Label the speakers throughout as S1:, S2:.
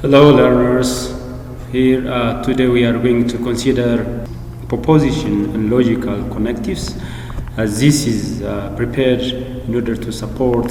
S1: Hello learners, here today we are going to consider proposition and logical connectives, as this is prepared in order to support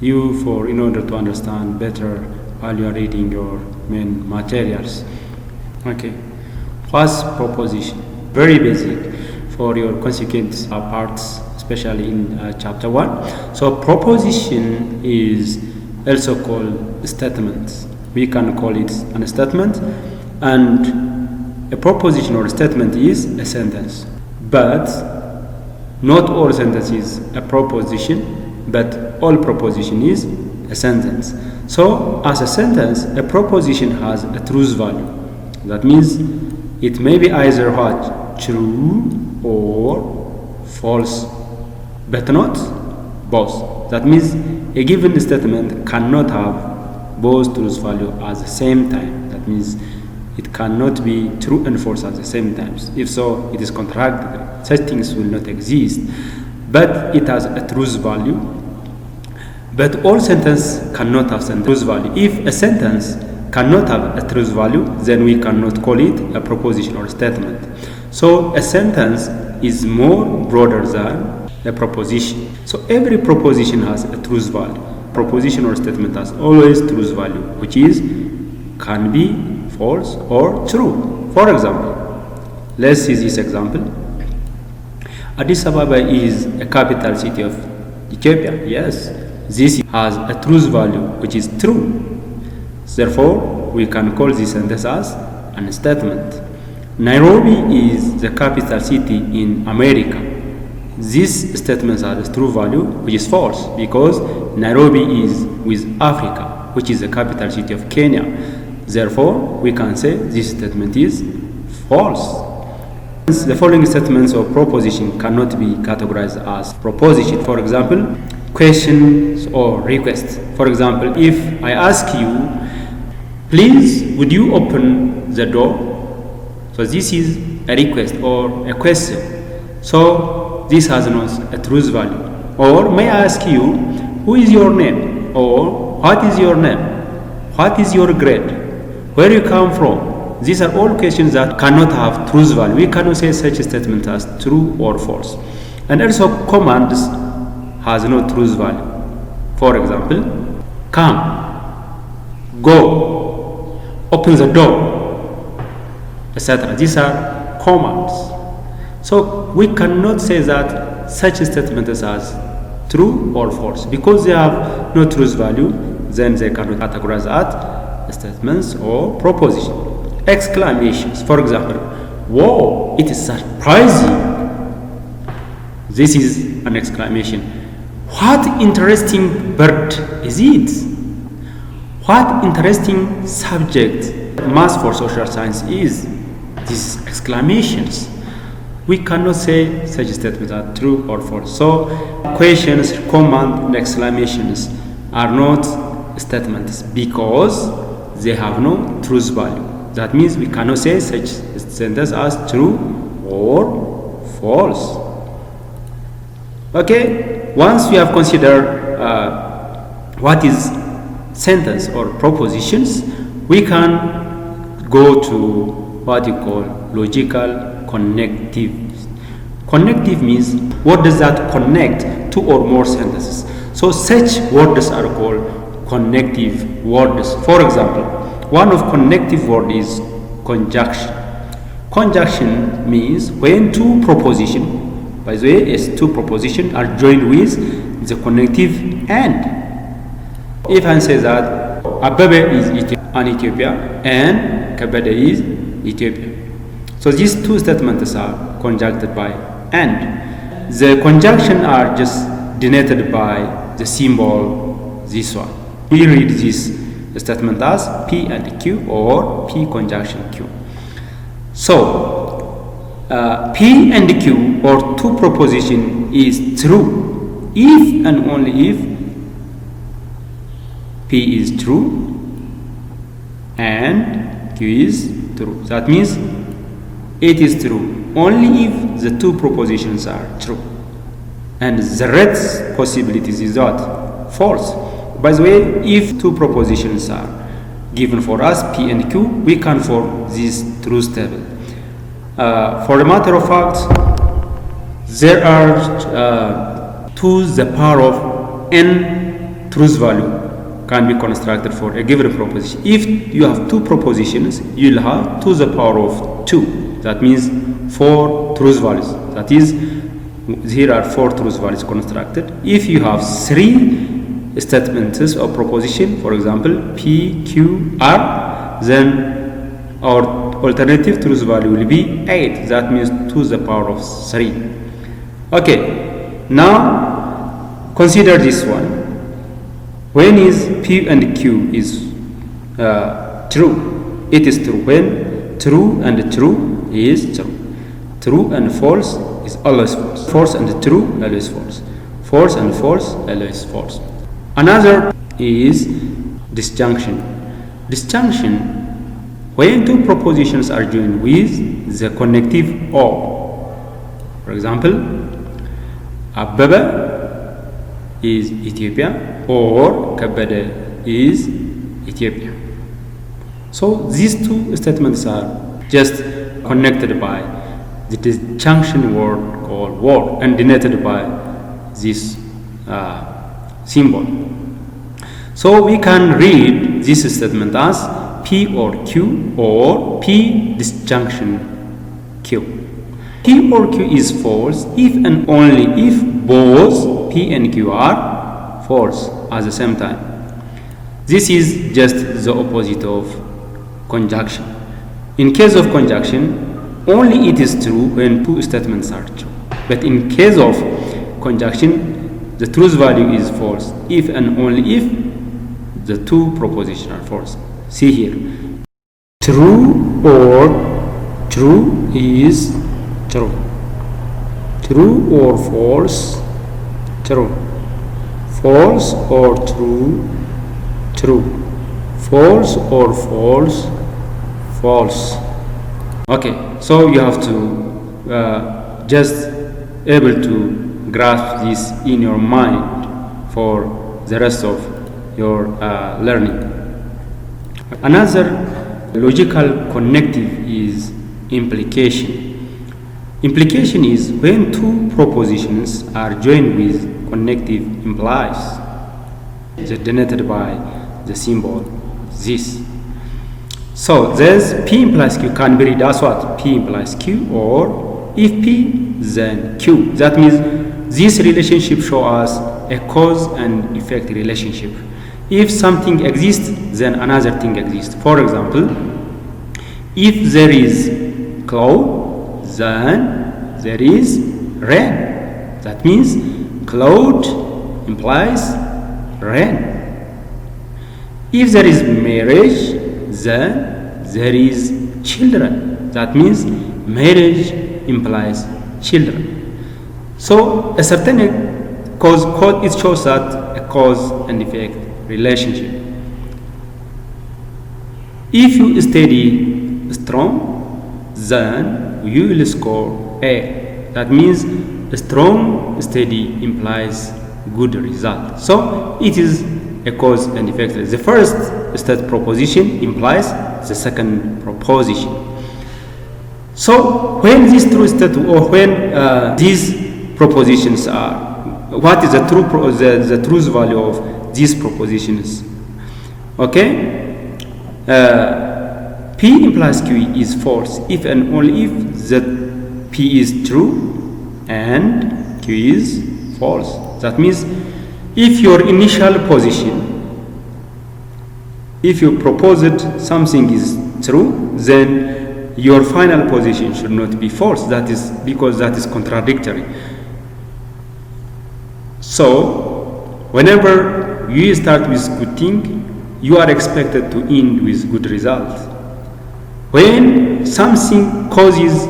S1: you in order to understand better while you are reading your main materials. Okay, first proposition, very basic for your consequent parts, especially in chapter 1. So proposition is also called statement. We can call it a statement, and a proposition or a statement is a sentence. But not all sentence is a proposition, but all proposition is a sentence. So as a sentence, a proposition has a truth value. That means it may be either what? True or false, but not both. That means a given statement cannot have both truth value at the same time. That means it cannot be true and false at the same time. If so, it is contradictory. Such things will not exist. But it has a truth value. But all sentence cannot have a truth value. If a sentence cannot have a truth value, then we cannot call it a proposition or a statement. So a sentence is more broader than a proposition. So every proposition has a truth value. Proposition or statement has always truth value, which is can be false or true. For example, let's see this example. Addis Ababa is a capital city of Ethiopia. Yes, this has a truth value, which is true. Therefore, we can call this sentence as a statement. Nairobi is the capital city in America. This statement has a true value, which is false, because Nairobi is with Africa, which is the capital city of Kenya. Therefore, we can say this statement is false. The following statements of proposition cannot be categorized as proposition. For example, questions or requests. For example, if I ask you, please, would you open the door? So this is a request or a question. So this has not a truth value. Or may I ask you, who is your name? Or what is your name? What is your grade? Where you come from? These are all questions that cannot have truth value. We cannot say such a statement as true or false. And also commands has no truth value. For example, come, go, open the door, etc. These are commands. So we cannot say that such a statement is as true or false, because they have no truth value. Then they cannot categorize as statements or proposition. Exclamations, for example, wow, it is surprising. This is an exclamation. What interesting bird is it? What interesting subject math for social science is? These exclamations. We cannot say such statements are true or false. So questions, command, and exclamations are not statements because they have no truth value. That means we cannot say such sentence as true or false. Okay, once we have considered what is sentence or propositions, we can go to what you call logical connectives. Connective means what does that connect two or more sentences. So such words are called connective words. For example, one of connective word is conjunction. Conjunction means when two proposition, by the way, as two proposition are joined with the connective and. If I say that Abebe is an Ethiopia and Kabede is Ethiopia. So these two statements are conjuncted by and. The conjunction are just denoted by the symbol this one. We read this statement as P and Q or P conjunction Q. So P and Q or two proposition is true if and only if P is true and Q is true. That means it is true only if the two propositions are true, and the rest possibilities is what? False. By the way, if two propositions are given for us, P and Q, we can form this truth table. For a matter of fact, there are 2 to the power of n truth value can be constructed for a given proposition. If you have 2 propositions, you'll have 2 to the power of 2. That means 4 truth values. That is, here are 4 truth values constructed. If you have 3 statements or proposition, for example, P, Q, R, then our alternative truth value will be 8. That means 2 to the power of 3. Okay, now consider this one. When is P and Q is true? It is true when true and true is true. True and false is always false. False and true, always false. False and false, always false. Another is disjunction. Disjunction, when 2 propositions are joined with the connective or. For example, Ababa is Ethiopia or Kabede is Ethiopia. So these 2 statements are just connected by the disjunction word called word and denoted by this symbol. So we can read this statement as P or Q or P disjunction Q. P or Q is false if and only if both P and Q are false at the same time. This is just the opposite of conjunction. In case of conjunction, only it is true when 2 statements are true. But in case of conjunction, the truth value is false if and only if the 2 propositions are false. See here. True or true is true. True or false, true. False or true, true. False or false, false. Okay, so you have to just able to grasp this in your mind for the rest of your learning. Another logical connective is implication. Implication is when 2 propositions are joined with connective implies, denoted by the symbol this. So there's P implies Q can be read as what? P implies Q, or if P then Q. That means this relationship shows us a cause and effect relationship. If something exists, then another thing exists. For example, if there is cloud, then there is rain. That means cloud implies rain. If there is marriage, then there is children. That means marriage implies children. So a certain cause, it shows that a cause and effect relationship. If you study strong, then you will score A. That means a strong study implies good result. So it is a cause and effect. The first state proposition implies the second proposition. So when these true state or when these propositions are, what is the truth value of these propositions? Okay, P implies Q is false if and only if the P is true and Q is false. That means if your initial position, if you proposed something is true, then your final position should not be false. That is because that is contradictory. So whenever you start with good thing, you are expected to end with good result. When something causes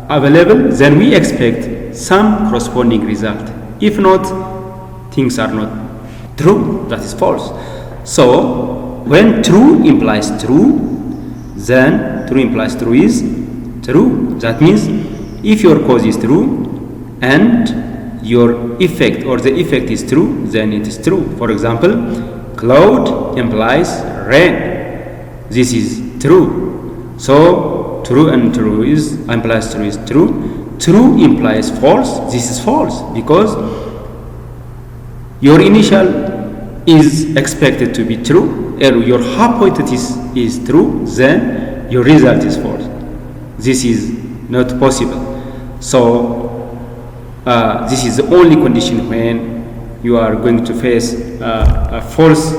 S1: available, then we expect some corresponding result. If not, things are not true, that is false. So when true implies true, then true implies true is true. That means if your cause is true and your effect or the effect is true, then it is true. For example, cloud implies rain. this is true. So true and true implies true is true. True implies false. This is false because your initial is expected to be true, or your hypothesis is true, then your result is false. This is not possible. So this is the only condition when you are going to face false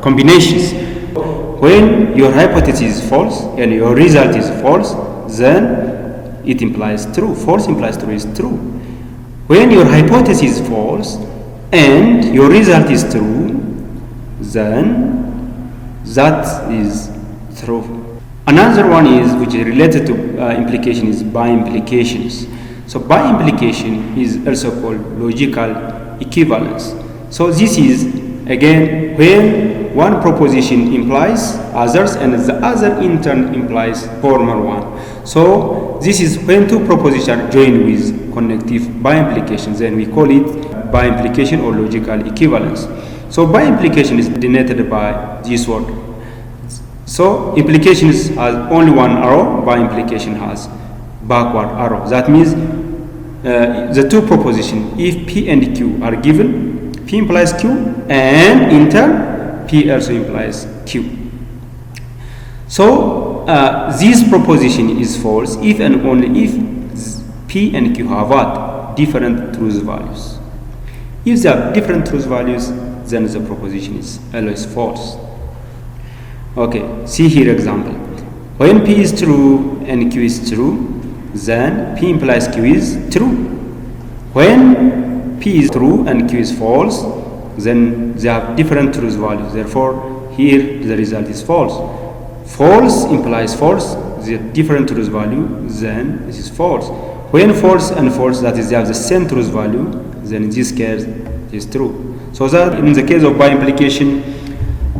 S1: combinations. When your hypothesis is false and your result is false, then it implies true. False implies true is true. When your hypothesis is false and your result is true, then that is true. Another one is, which is related to implication, is by implications. So by implication is also called logical equivalence. So this is again when one proposition implies others and the other in turn implies former one. So this is when two propositions are joined with connective by implication, then we call it by implication or logical equivalence. So by implication is denoted by this word. So implication has only one arrow, by implication has backward arrow. That means the two propositions, if P and Q are given, P implies Q, and in turn P also implies Q. So this proposition is false if and only if P and Q have what? Different truth values. If they have different truth values, then the proposition is always false. Okay, see here example. When P is true and Q is true, then P implies Q is true. When P is true and Q is false, then they have different truth values. Therefore, here the result is false. False implies false, the different truth value, then this is false. When false and false, that is, they have the same truth value, then in this case it is true. So that in the case of by implication,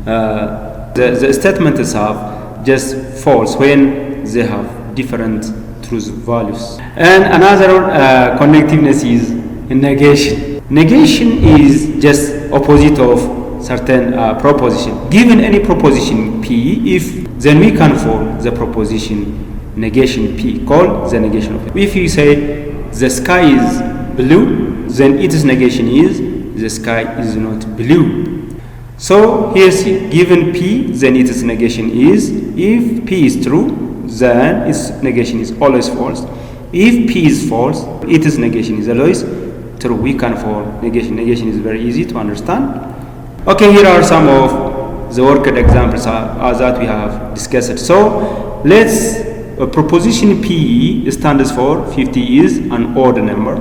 S1: the statements have just false when they have different truth values. And another connectiveness is negation. Negation is just opposite of certain proposition. Given any proposition P, if then we can form the proposition negation P, called the negation of P. If you say the sky is blue, then its negation is the sky is not blue. So here given P, then its negation is, if P is true, then its negation is always false. If P is false, its negation is always true. We can form negation. Negation is very easy to understand. Okay, here are some of the worked examples that we have discussed. So let's proposition P stands for 50 is an odd number,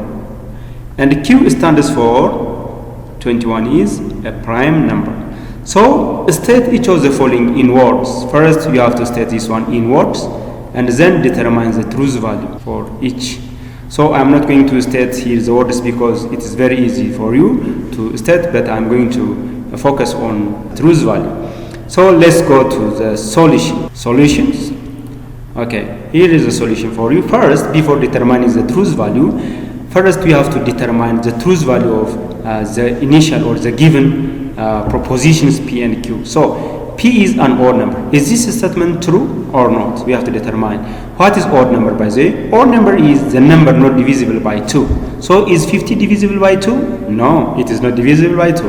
S1: and Q stands for 21 is a prime number. So state each of the following in words. First, you have to state this one in words, and then determine the truth value for each. So I'm not going to state here the words because it is very easy for you to state, but I'm going to focus on truth value. So let's go to the solutions. Okay, here is the solution for you. First, before determining the truth value, first we have to determine the truth value of the initial or the given propositions P and Q. So P is an odd number. Is this statement true or not? We have to determine. What is odd number, by the way? Odd number is the number not divisible by 2. So is 50 divisible by 2? No, it is not divisible by 2.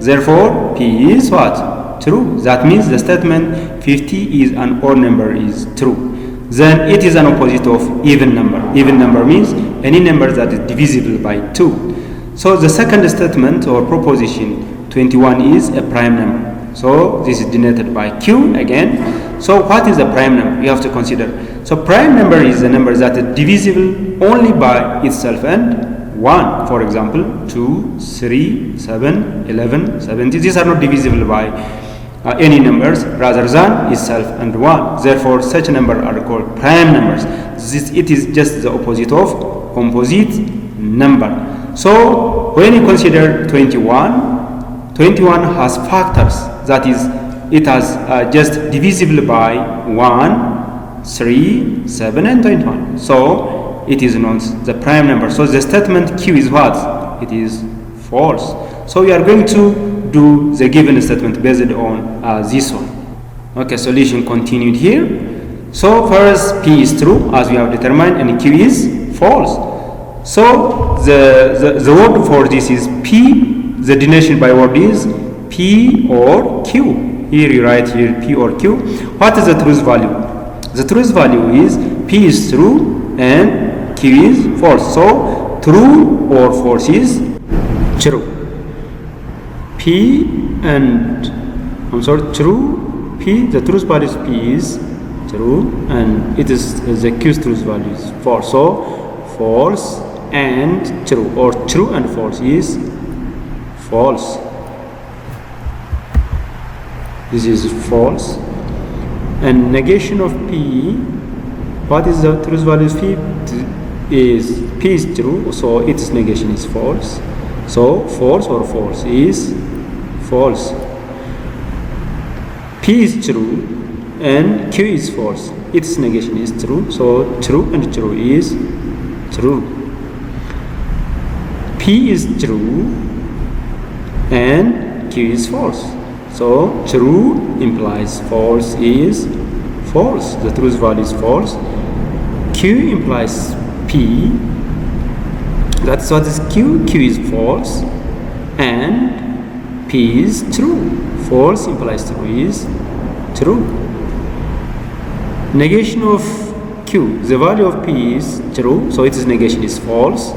S1: Therefore, P is what? True. That means the statement 50 is an odd number is true. Then it is an opposite of even number. Even number means any number that is divisible by 2. So the second statement or proposition 21 is a prime number. So this is denoted by Q again. So what is a prime number? You have to consider. So prime number is a number that is divisible only by itself and 1. For example, 2, 3, 7, 11, 70. These are not divisible by any numbers rather than itself and 1. Therefore, such numbers are called prime numbers. It is just the opposite of composite number. So when you consider 21, 21 has factors. That is, it has just divisible by 1, 3, 7, and 21. So it is not the prime number. So the statement Q is what? It is false. So we are going to do the given statement based on this one. Okay, solution continued here. So first P is true as we have determined, and Q is false. So the word for this is P. The denotation by word is P or Q. Here you write here P or Q. What is the truth value? The truth value is P is true and Q is false. So true or false is true. True. P, the truth value is P is true, and it is the Q's truth value is false. So false and true, or true and false is false. This is false. And negation of P, what is the truth value of P? P is true, so its negation is false. So false or false is false. P is true and Q is false. Its negation is true, so true and true is true. P is true and Q is false. So true implies false is false. The truth value is false. Q implies P. That's what is Q. Q is false and P is true. False implies true is true. Negation of Q. The value of P is true, so its negation is false.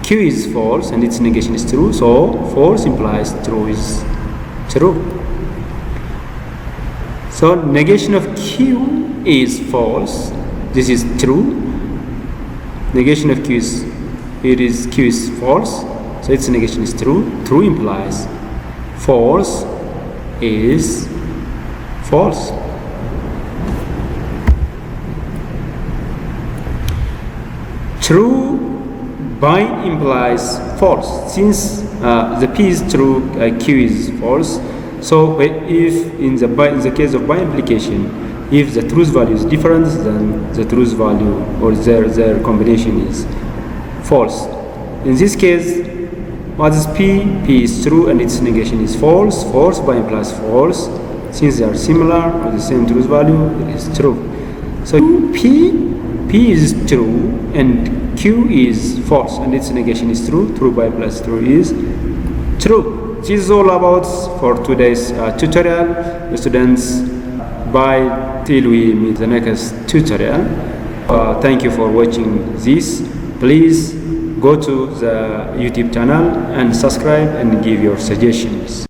S1: Q is false and its negation is true, so false implies true is true. So negation of Q is false. This is true. Negation of Q is Q is false, so its negation is true. True implies false is false. True by implies false. Since the P is true, Q is false. So if in the case of by implication, if the truth value is different, then the truth value or their combination is false. In this case, what is P? P is true and its negation is false. False by implies false. Since they are similar or the same truth value, it is true. So P is true and Q is false and its negation is true. True by implies true is true. This is all about for today's tutorial. The students, bye till we meet the next tutorial. Thank you for watching this. Please go to the YouTube channel and subscribe and give your suggestions.